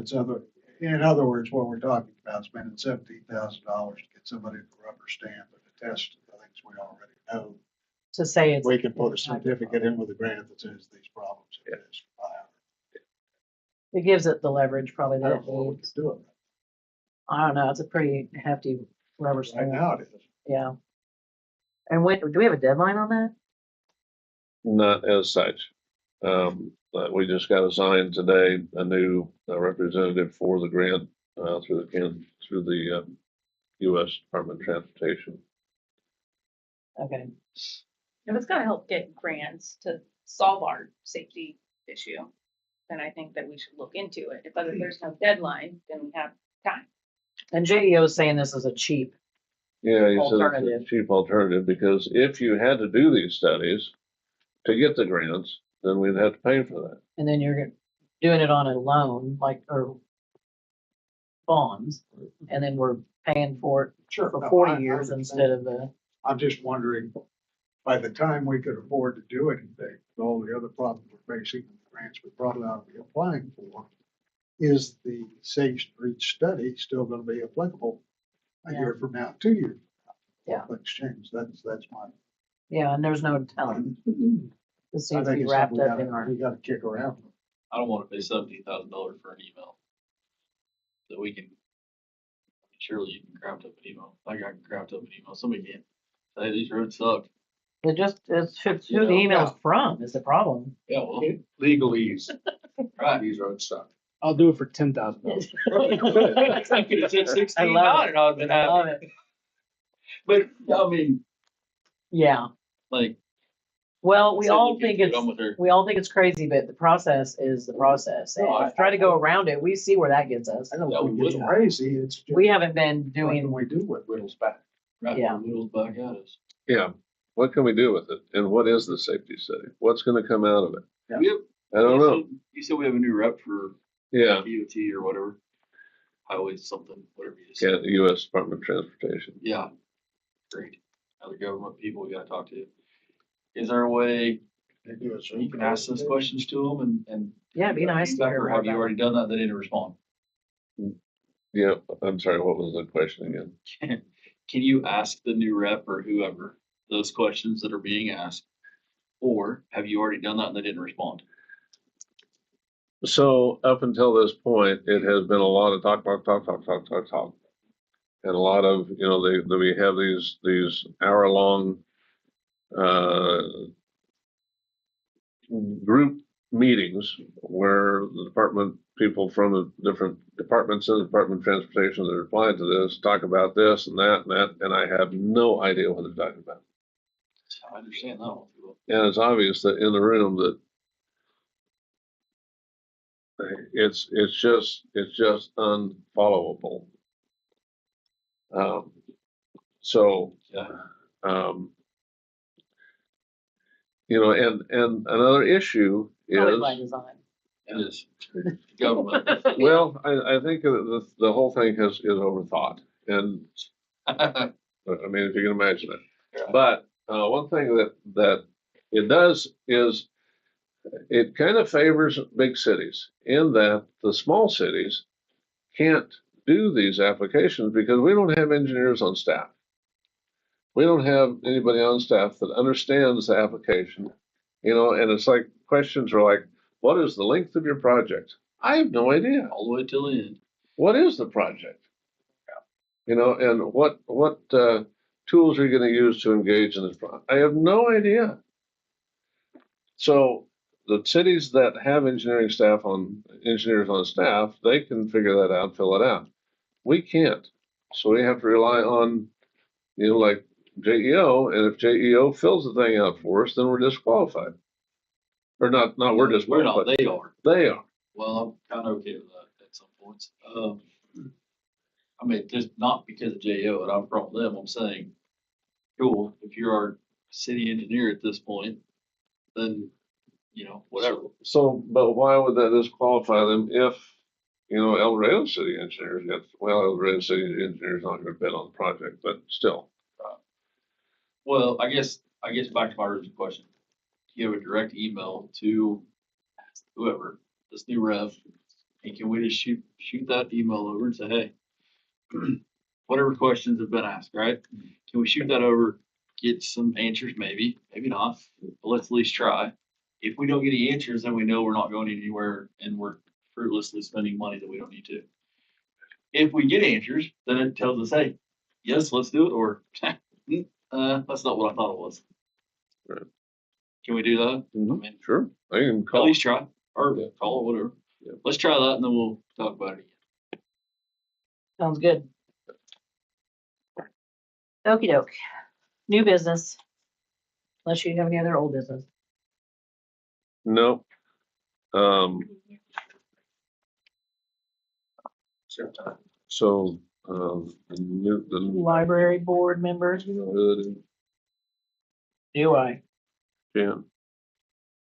in other words, what we're talking about, spending $17,000 to get somebody to rubber stamp and attest to the things we already know. to say it's. We can put a certificate in with a grant that says these problems exist. It gives it the leverage probably I that it don't know what needs. to do. I don't know, it's a pretty hefty rubber Right stamp, now it is. yeah. And when, do we have a deadline on that? not as such. But we just got assigned today a new representative for the grant through the U.S. Department of Transportation. Okay, If it's gonna help get grants to solve our safety issue, then I think that we should look into it. If there's no deadline, then we have time. and JEO is saying this is a cheap, Yeah, he said it's Alternative. a cheap alternative because if you had to do these studies to get the grants, then we'd have to pay for that. and then you're doing it on a loan, or bonds, and then we're paying for it Sure. for no, 40 I years understand. instead of the, I'm just wondering, by the time we could afford to do anything, with all the other problems we're facing, and the grants we probably ought to be applying for, is the Safe Street study still gonna be applicable a year from now, 2 years? Yeah. Things change. That's my. yeah, and there's no telling. This I seems to think be it's wrapped something up in our, we gotta kick around. I don't wanna pay $17,000 for an email. That we can, surely you can craft up an email. Like I can craft up an email. Somebody can say, these roads suck. it's who the Yeah. email's from is the problem. Yeah, well, Legalese. Right. These road stuff. I'll do it for $10,000. I could have said I 16 love nine and I'd been I love happy. it. But, I mean, Yeah, like. well, we said, all look think into it, it's, I'm with her. we all think it's crazy, but the process is the process. And No, if you try to go around it, we see where that gets us. I don't Yeah, think we it's will. crazy, it's just. We haven't been What doing, can we do with Whittles back. Right, Yeah. Whittles back at us. Yeah, what can we do with it? And what is the safety study? What's gonna come out of it? We have, I don't know. You said we have a new rep for Yeah, DOT or whatever. Highways, something, whatever you just said. US Department of Transportation. Yeah. Great. Other government people we gotta talk to. Is there a way They do a Zoom you can ask those call. questions to them and? yeah, it'd be nice to feedback, hear or more have you about already it. done that? They didn't respond. Yeah, I'm sorry, what was the question again? Can you ask the new rep or whoever those questions that are being asked? Or have you already done that and they didn't respond? So up until this point, it has been a lot of talk. And a lot of, we have these hour-long, group meetings where the department, people from the different departments in the Department of Transportation that are applying to this, talk about this and that, and I have no idea what they're talking about. I understand that one. And it's obvious that in the room that it's just unfollowable. So, Yeah. And another issue Probably by is, design. It is government. well, I think that the whole thing is overthought. And I mean, if you can imagine it. But one thing that it does is it kind of favors big cities in that the small cities can't do these applications because we don't have engineers on staff. We don't have anybody on staff that understands the application, and it's like questions are like, what is the length of your project? I have no idea. All the way till the end. What is the project? And what tools are you going to use to engage in this project? I have no idea. So the cities that have engineers on staff, they can figure that out, fill it out. We can't. So we have to rely on, like JEO, and if JEO fills the thing out for us, then we're disqualified. Or not we're We're disqualified. not, they are. They are. Well, I'm kind of okay with that at some points. I mean, just not because of JO and I'm from them, I'm saying, cool, if you're our city engineer at this point, then, whatever. So, but why would that disqualify them if, El Dorado City engineers El Dorado City engineers not gonna bid on the project, but still. Well, I guess back to my original question. Give a direct email to whoever, this new rep, and can we just shoot that email over and say, hey, whatever questions have been asked, right? Can we shoot that over, get some answers, maybe not, but let's at least try. If we don't get any answers, then we know we're not going anywhere and we're fruitlessly spending money that we don't need to. If we get answers, then it tells us, hey, yes, let's do it, or that's not what I thought it was. Right. Can we do that? I mean, Sure, I can at call. least try, or call or whatever. Yeah. Let's try that and then we'll talk about it again. Sounds good. Okey doke. New business. Unless you have any other old business. No. So, the Library board members, new, do I? Jan.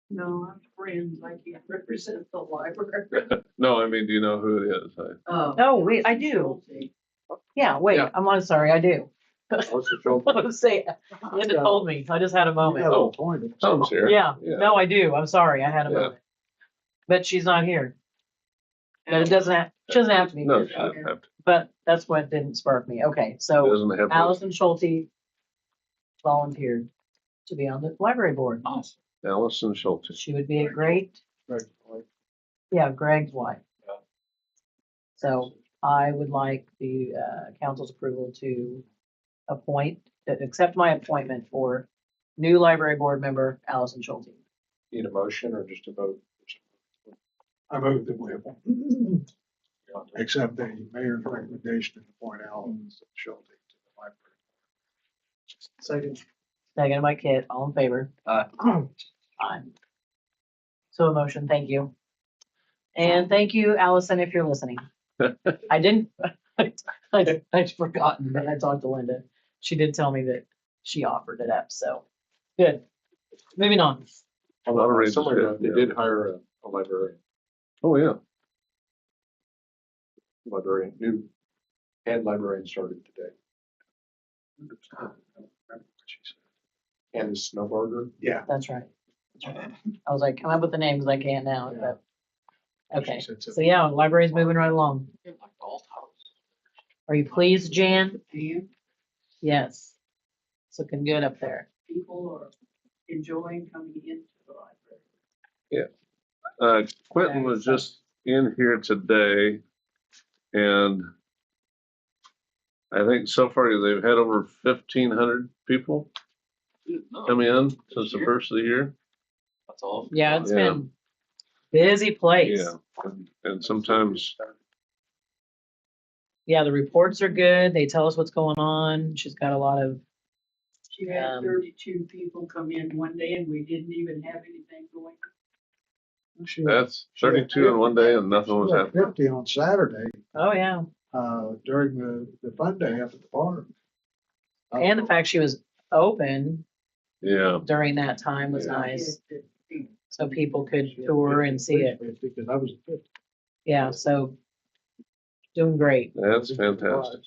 No, I'm friends, I can't represent the library. No, I mean, do you know who it is? Oh, wait, I do. Yeah, wait, Yeah. I'm sorry, I do. What's the I trouble? was gonna say, Linda told me, I just had a You moment. got Oh. appointed. Tom's here. Yeah, Yeah. no, I do, I'm sorry, I had a Yeah. moment. But she's not here. But it doesn't have, she doesn't have to be No, here, she doesn't have to. but that's what didn't spark me. Okay, She so doesn't have to. Allison Schulte volunteered to be on the library board. Nice. Allison Schulte. She would be a great, Right. yeah, Greg's wife. Yeah. So I would like the council's approval to accept my appointment for new library board member Allison Schulte. Need a motion or just a vote? I move that we accept the mayor's recommendation to appoint Alan Schulte to the library. Second. Second by Kit, all in favor? Aye. So a motion, thank you. And thank you, Allison, if you're listening. I didn't, I'd forgotten, but I talked to Linda. She did tell me that she offered it up, so, good. Moving on. A lot of raises, Somewhere, they yeah. did hire a librarian, Oh, yeah. new head librarian started today. Candace Snowbarger. Yeah. That's right. That's right. I was like, come up with the names, I can't now, but, okay. She said so. So yeah, library's moving right along. Are you pleased, Jan? Yes. It's looking good up there. People are enjoying coming into the library. Quentin was just in here today, and I think so far they've had over 1,500 people come in since the first of the year. That's all. Yeah, it's Yeah. been busy place. Yeah, and sometimes, Yeah, the reports are good. They tell us what's going on. She's got a lot of, She had 32 people come in one day and we didn't even have anything going. She had- that's 32 in one day and nothing was she had happening. 50 on Saturday, oh yeah. during the fun day up at the park. And the fact she was open Yeah, during that time was Yeah. nice. So people could tour and see it. Because I was at 50. Yeah, so doing great, that's fantastic.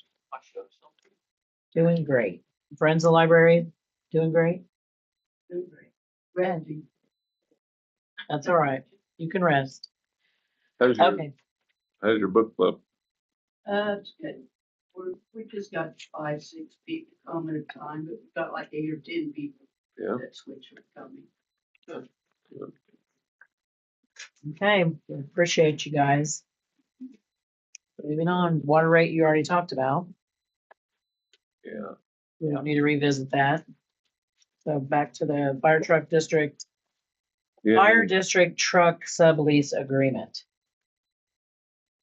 doing great. Friends of the library, doing great. Randy, That's all right. You can rest. How's your, Okay. how's your book club? it's good. We just got 5, 6 people come at a time, but we've got like 8 or 10 people Yeah. that switch are coming. Okay, appreciate you guys. Moving on, water rate you already talked about. Yeah. We don't need to revisit that. So back to the fire truck district, fire Yeah, district truck sublease agreement.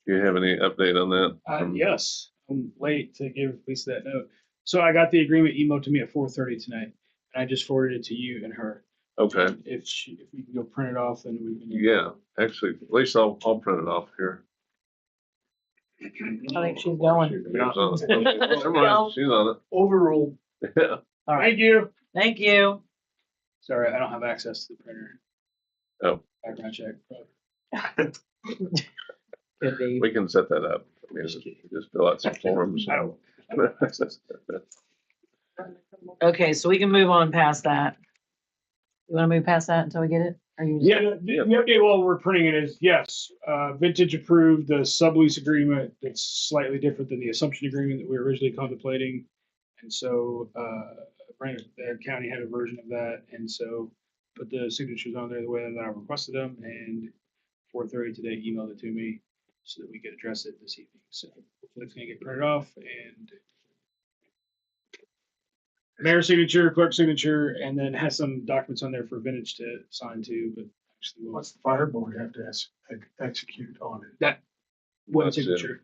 do you have any update on that? Yes, I'm late to give Lisa that note. So I got the agreement emailed to me at 4:30 tonight, and I just forwarded it to you and her. Okay, If we can go print it off, then we can. yeah, actually, at least I'll print it off here. I think she's going. She's on it. Never mind, she's on Overruled. it. Yeah. All right, Thank you. thank you. Sorry, I don't have access to the printer. Oh. Background check. Could be. We can set that up. I mean, just fill out some forms. I don't- Okay, so we can move on past that. You wanna move past that until we get it? Are you? Yeah, the update while we're printing it is, yes, Vintage approved the sublease agreement. That's slightly different than the assumption agreement that we were originally contemplating. And so, the county had a version of that, and so put the signatures on there the way that I requested them, and 4:30 today emailed it to me so that we could address it this evening. So hopefully it's gonna get printed off and mayor's signature, clerk's signature, and then has some documents on there for Vintage to sign too, but actually we'll. What's the fire board have to execute on it? One That's it. signature.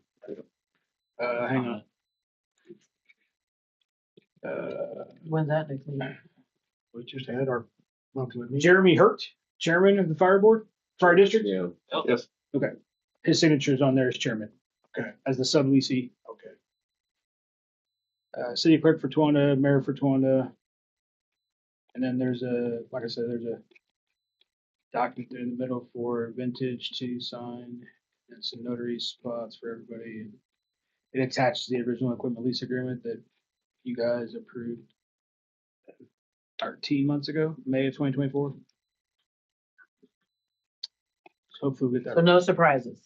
Hang on. When's that next meeting? We just had our monthly meeting. Jeremy Hurt, chairman of the fire board, fire district. Yeah, yes, His signature is on there as chairman. Okay. As the subleasee. Okay. City clerk for Towanda, mayor for Towanda. And then there's like I said, there's a document there in the middle for Vintage to sign and some notary spots for everybody. And it attaches the original equipment lease agreement that you guys approved 13 months ago, May of 2024. So hopefully we'll get So that. no surprises.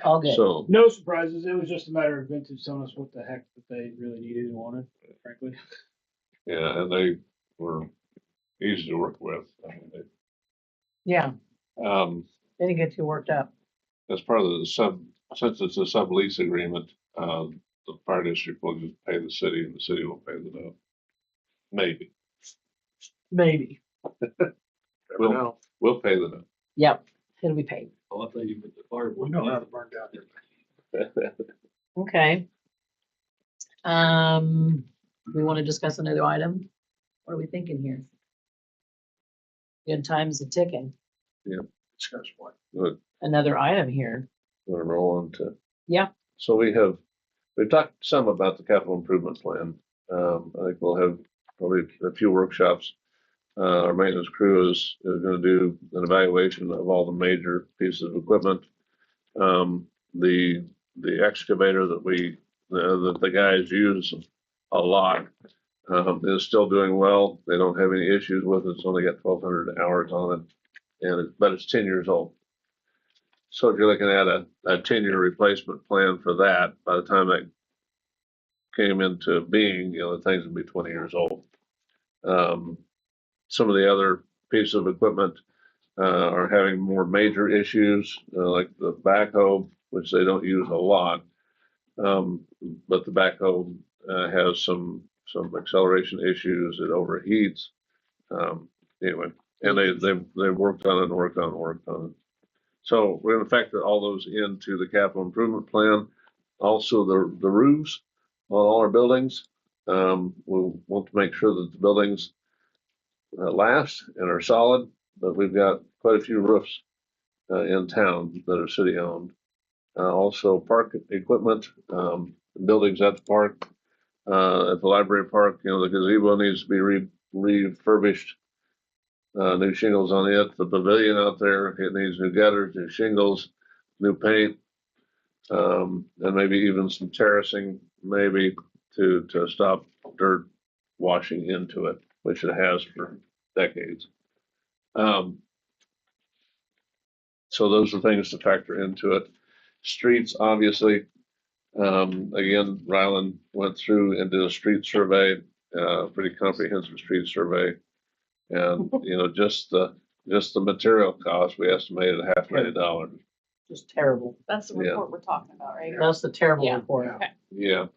All good. so, No surprises. It was just a matter of Vintage telling us what the heck that they really needed and wanted, frankly. yeah, and they were easy to work with. I mean, Yeah, they, didn't get too worked up. as part of the since it's a sublease agreement, the fire district will just pay the city and the city will pay the note. Maybe. Maybe. We'll pay the note. Yep, it'll be paid. Oh, I thought you meant the fire. We know how to burn down your. Okay. We want to discuss another item? What are we thinking here? Good time's a ticking. Discuss what. Good, Another item here. we're rolling to. Yeah. So we've talked some about the capital improvement plan. I think we'll have probably a few workshops. Our maintenance crew is gonna do an evaluation of all the major pieces of equipment. The excavator that the guys use a lot, is still doing well. They don't have any issues with it. It's only got 1,200 hours on it, but it's 10 years old. So if you're looking at a 10-year replacement plan for that, by the time that came into being, the things would be 20 years old. Some of the other pieces of equipment are having more major issues, like the backhoe, which they don't use a lot. But the backhoe has some acceleration issues. It overheats. Anyway, and they've worked on it and worked on it. So we're gonna factor all those into the capital improvement plan. Also, the roofs on all our buildings. We'll want to make sure that the buildings last and are solid, but we've got quite a few roofs in town that are city owned. Also park equipment, buildings at the park, at the library park, the gazebo needs to be refurbished. New shingles on it, the pavilion out there, it needs new gutters, new shingles, new paint. And maybe even some terracing, maybe to stop dirt washing into it, which it has for decades. So those are things to factor into it. Streets, obviously, again, Ryland went through and did a street survey, pretty comprehensive street survey. And, just the material cost, we estimated $500,000. Just terrible. That's the Yeah. report we're talking about, right? That's the terrible Yeah. report. Yeah,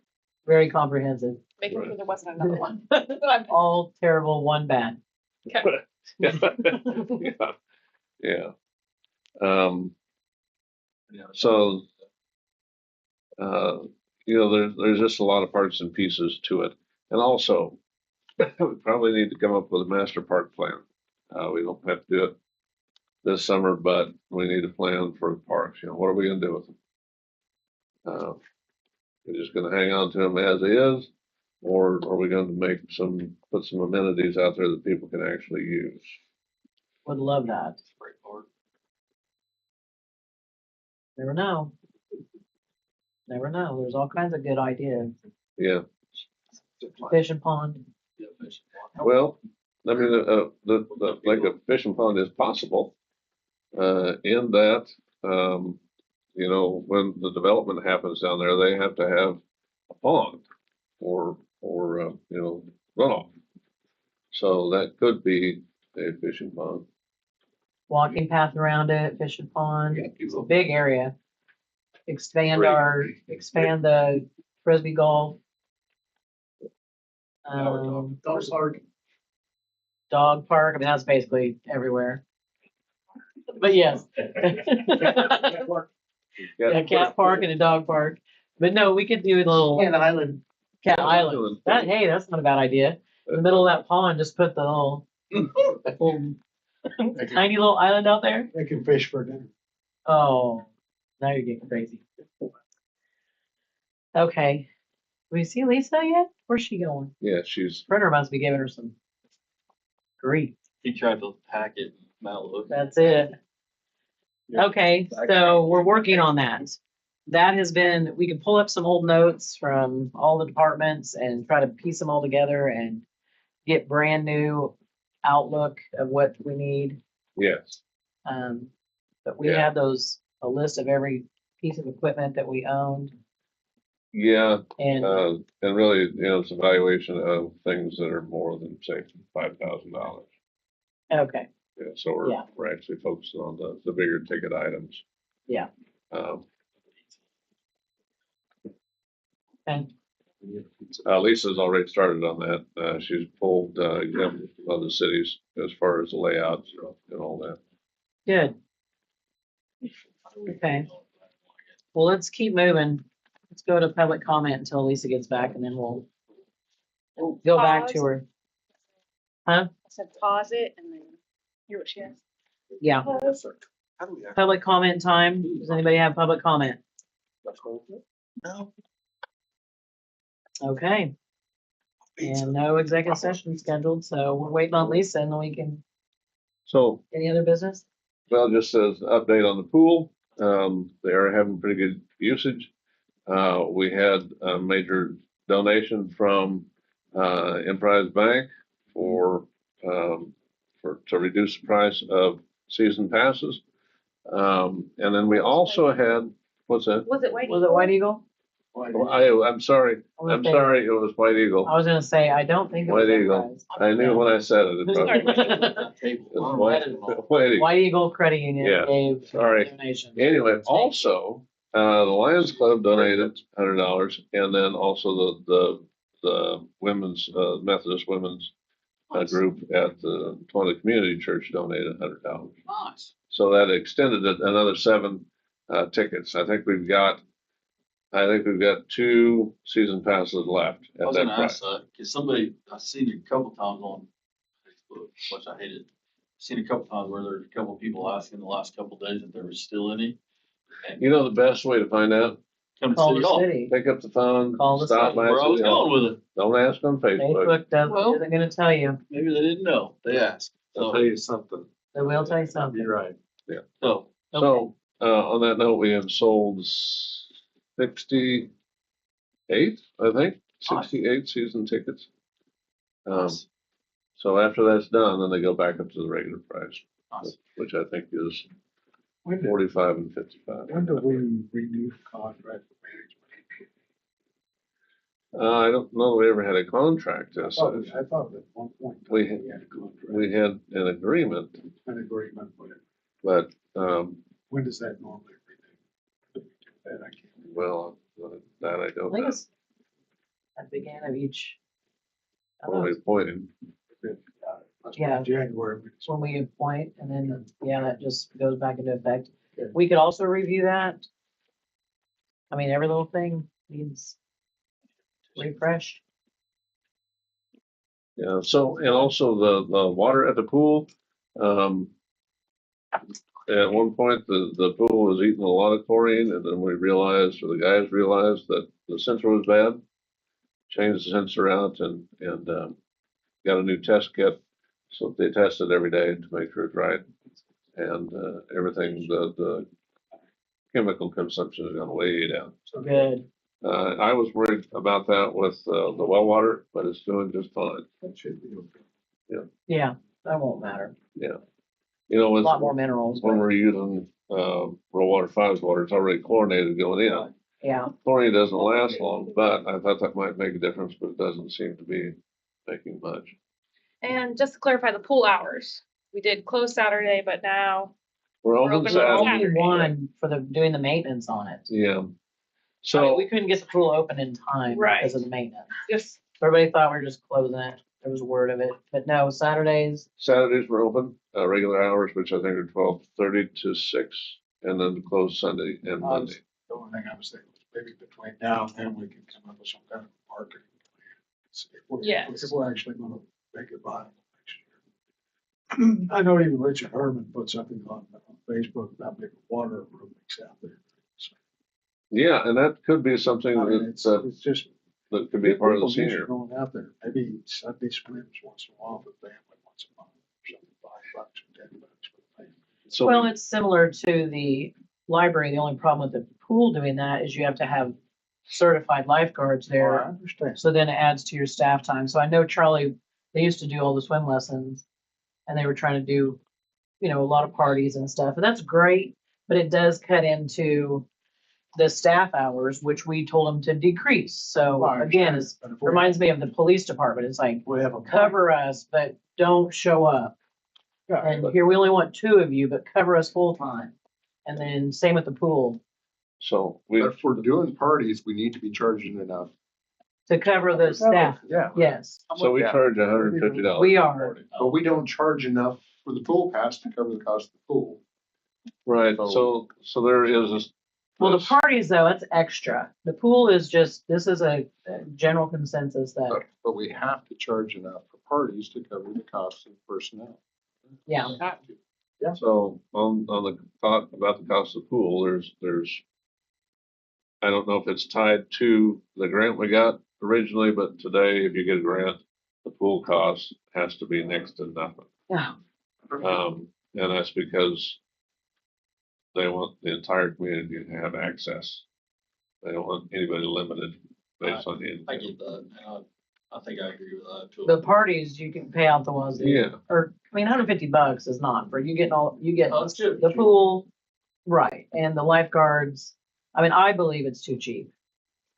Very comprehensive. Making sure there wasn't another one. All terrible, one bad. yeah. So, there's just a lot of parts and pieces to it. And also, we probably need to come up with a master park plan. We don't have to do it this summer, but we need a plan for the parks. What are we gonna do with them? We're just gonna hang on to them as is, or are we going to put some amenities out there that people can actually use? Would love that. Never know. Never know. There's all kinds of good ideas. Yeah, Fishing pond. well, I mean, like a fishing pond is possible, in that, when the development happens down there, they have to have a pond or runoff. So that could be a fishing pond. Walking path around it, fishing pond. Yeah, It's a big area. Expand Great. the frisbee golf. Dog park. Dog park. I mean, that's basically everywhere. But yes. Yeah, cat park and a dog park. But no, we could do a little And Island. cat island. Hey, that's not a bad idea. In the middle of that pond, just put the little tiny little island out there. They can fish for dinner. Oh, now you're getting crazy. Okay. We see Lisa yet? Where's she going? Yeah, she's, Printer must be giving her some grief. He tried to hack it, Mount That's it. Okay, so we're working on that. That has been, we can pull up some old notes from all the departments and try to piece them all together and get brand new outlook of what we need. yes, But we Yeah. have a list of every piece of equipment that we owned yeah, and and really, it's evaluation of things that are more than, say, $5,000. okay, Yeah, so we're, Yeah. we're actually focusing on the bigger ticket items. Yeah. And Lisa's already started on that. She's pulled, examples of the cities as far as the layouts and all that. good. Okay. Well, let's keep moving. Let's go to public comment until Lisa gets back and then we'll go back to Pause. her. Huh? I said pause it and then hear what she has. Yeah. Public comment time. Does anybody have public comment? No. Okay. And no executive session scheduled, so we're waiting on Lisa and then we can, So, any other business? well, just as an update on the pool, they are having pretty good usage. We had a major donation from, Enterprise Bank to reduce the price of season passes. And then we also had, what's that? Was it White? Was it White Eagle? I'm sorry, it was White Eagle. I was gonna say, I don't think it was White Eagle. Enterprise. I knew when I said it. It probably Sorry. was White Eagle. White Eagle Credit Union Yeah, gave sorry. donation. Anyway, also, the Lions Club donated $100, and then also the women's, Methodist women's group at the Toilet Community Church donated $100. Nice. So that extended it another 7 tickets. I think we've got 2 season passes left I at was that gonna price. ask that, cause somebody, I've seen it a couple times on Facebook, which I hated. Seen a couple times where there's a couple people asking the last couple days if there was still any. And You know the best way to find out? come to Call City the Hall. city. Pick up the phone, Call the stop city. by Where I was City Hall. going with it. Don't ask on Facebook. Facebook Well- isn't gonna tell you. Maybe they didn't know. They asked. I'll So, tell you something. They will tell you something. You're right. so So, on that note, we have sold 68, I think, 68 season tickets. nice. So after that's done, then they go back up to the regular price, Nice. which I think is When do 45 and 55. when do we renew the contract with management? I don't know that we ever had a contract as such. I thought at one point in We time had- we had a contract, We had an agreement, an agreement with it. but, When does that normally renew? That I can't. well, that I I don't think know. it's at the beginning of each. I When don't we know, appointed. Must be Yeah. January. it's when we appoint and then, yeah, that just goes back into effect. Okay. We could also review that. I mean, every little thing needs refreshed. Yeah, so, and also the water at the pool, at one point, the pool was eating a lot of chlorine, and then we realized, or the guys realized that the sensor was bad. Changed the sensor out and, got a new test kit, so they test it every day to make sure it's right. And, everything, the chemical consumption has gone way down. So good. I was worried about that with, the well water, but it's doing just fine. That should be okay. Yeah, that won't matter. You know, A with, lot more minerals, when but we're using, raw water, Fives water, it's already chlorinated going in. yeah. Chlorine doesn't last long, but I thought that might make a difference, but it doesn't seem to be making much. And just to clarify the pool hours, we did close Saturday, but now We're We're open open on Only Saturday. Saturday. one for doing the maintenance on it. Yeah. I mean, So, we couldn't get the pool open in time Right. because of the maintenance. just, Everybody thought we were just closing it. There was word of it, but no, Saturdays, Saturdays we're open, regular hours, which I think are 12:30 to 6, and then close Sunday and Monday. The only thing I was thinking was maybe between now and then we can come up with some kind of marketing plan. See if we're- Yes. If we're actually gonna make it viable next year. I know even Richard Herman put something on Facebook about maybe water aerobics out there. So, Yeah, and that could be something I mean, that, it's just. that could be a part of the people used to senior. Going out there, maybe Sunday swims once in a while, but family once a month, or something, $5 or $10 for the family. So, well, it's similar to the library. The only problem with the pool doing that is you have to have certified lifeguards I there. understand. So then it adds to your staff time. So I know Charlie, they used to do all the swim lessons and they were trying to do, you know, a lot of parties and stuff. And that's great, but it does cut into the staff hours, which we told them to decrease. So Well, I again, understand, it but if we- reminds me of the police department. It's like, We have a. cover us, but don't show up. Yeah, And here we only want 2 of you, but cover us full time. And then same with the pool, so we, But if we're doing parties, we need to be charging enough. to cover the staff. Yeah. Yes, so we Yeah. charge $150. we are. But we don't charge enough for the pool pass to cover the cost of the pool. Right, so there is this. Well, the this- parties though, it's extra. The pool is just, this is a general consensus that, But we have to charge enough for parties to cover the cost of personnel. yeah. We have to. So on the thought about the cost of the pool, there's, I don't know if it's tied to the grant we got originally, but today, if you get a grant, the pool cost has to be next to nothing. Yeah. And that's because they want the entire community to have access. They don't want anybody limited based on the I income. get that, and I think I agree with that too. The parties, you can pay out the wazoo. Yeah. Or, I mean, $150 is not for, you get all, you get Oh, it's good. the pool, right, and the lifeguards. I mean, I believe it's too cheap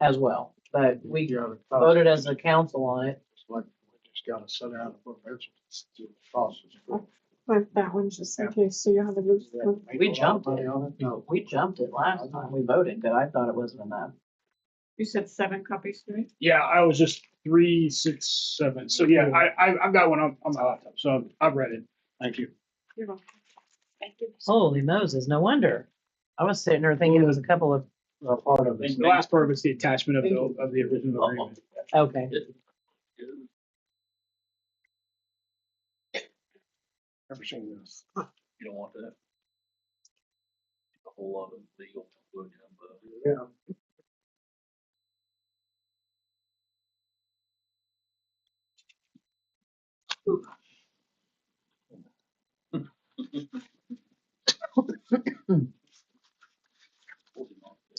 as well, but we Yeah, the cost- voted as a council on it. It's like, we just gotta sit down and put pencils to the costs. But that one's just in case, so you have a loose. We jumped it. On it? No. We jumped it last time we voted, but I thought it wasn't enough. You said 7 copies, right? Yeah, I was just 3, 6, 7. So yeah, I've got one on my laptop, so I've read it. Thank you. You're welcome. Thank you. Holy Moses, no wonder. I was sitting there thinking it was a couple of, Part of The it. last part was the attachment of the original agreement. okay. Never seen this. You don't want that. A whole lot of legal. Yeah.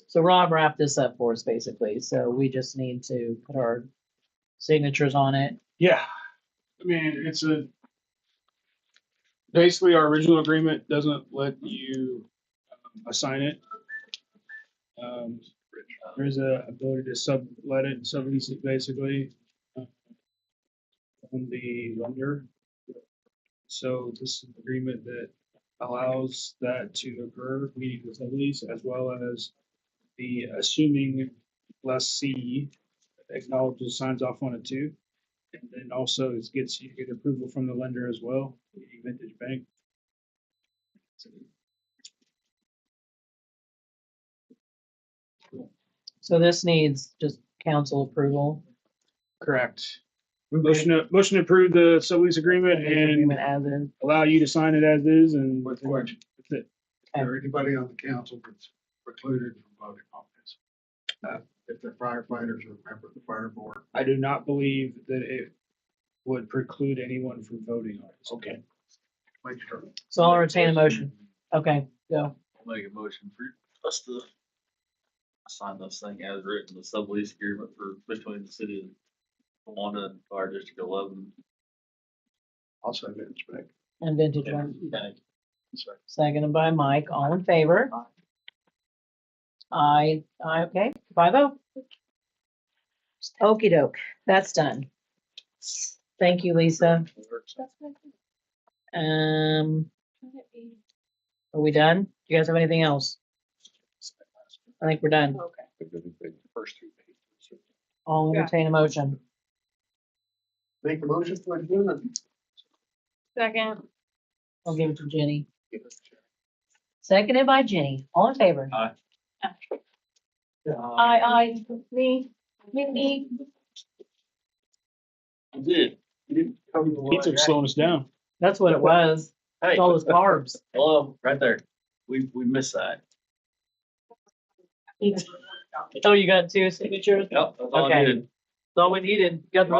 So Rob wrapped this up for us basically, so we just need to put our signatures on it. Yeah, I mean, basically our original agreement doesn't let you assign it. There's a ability to sublet it, sublease it basically on the lender. So this is an agreement that allows that to occur, meaning the sublease, as well as the assuming lessee acknowledges, signs off on it too. And then also it gets, you get approval from the lender as well, the Vintage Bank. So this needs just council approval. Correct. Motion to approve the sublease agreement and Agreement as in. allow you to sign it as is and. With question. That's it. Is there anybody on the council that's precluded from voting on this? If they're firefighters or a member of the fire board? I do not believe that it would preclude anyone from voting on it. Okay. Make sure. So I'll entertain a motion. Okay, go. I'll make a motion for us to sign this thing as written, the sublease agreement for between the city of Wanda and Fire District 11. I'll send it to Nick. And Vintage Bank. Bank. Seconded by Mike, all in favor? I, okay, 5-0. Okey doke, that's done. Thank you, Lisa. Are we done? Do you guys have anything else? I think we're done. Okay. First 2 pages. I'll entertain a motion. Make a motion for adjournment. Second. I'll give it to Jenny. Seconded by Jenny, all in favor? Aye. Aye, me. I did. He took slowing us down. That's what it was. Hey, All those carbs. hello, right there. We missed that. Oh, you got 2 signatures? Yep, that's all I Okay. needed. That's all we needed. Got the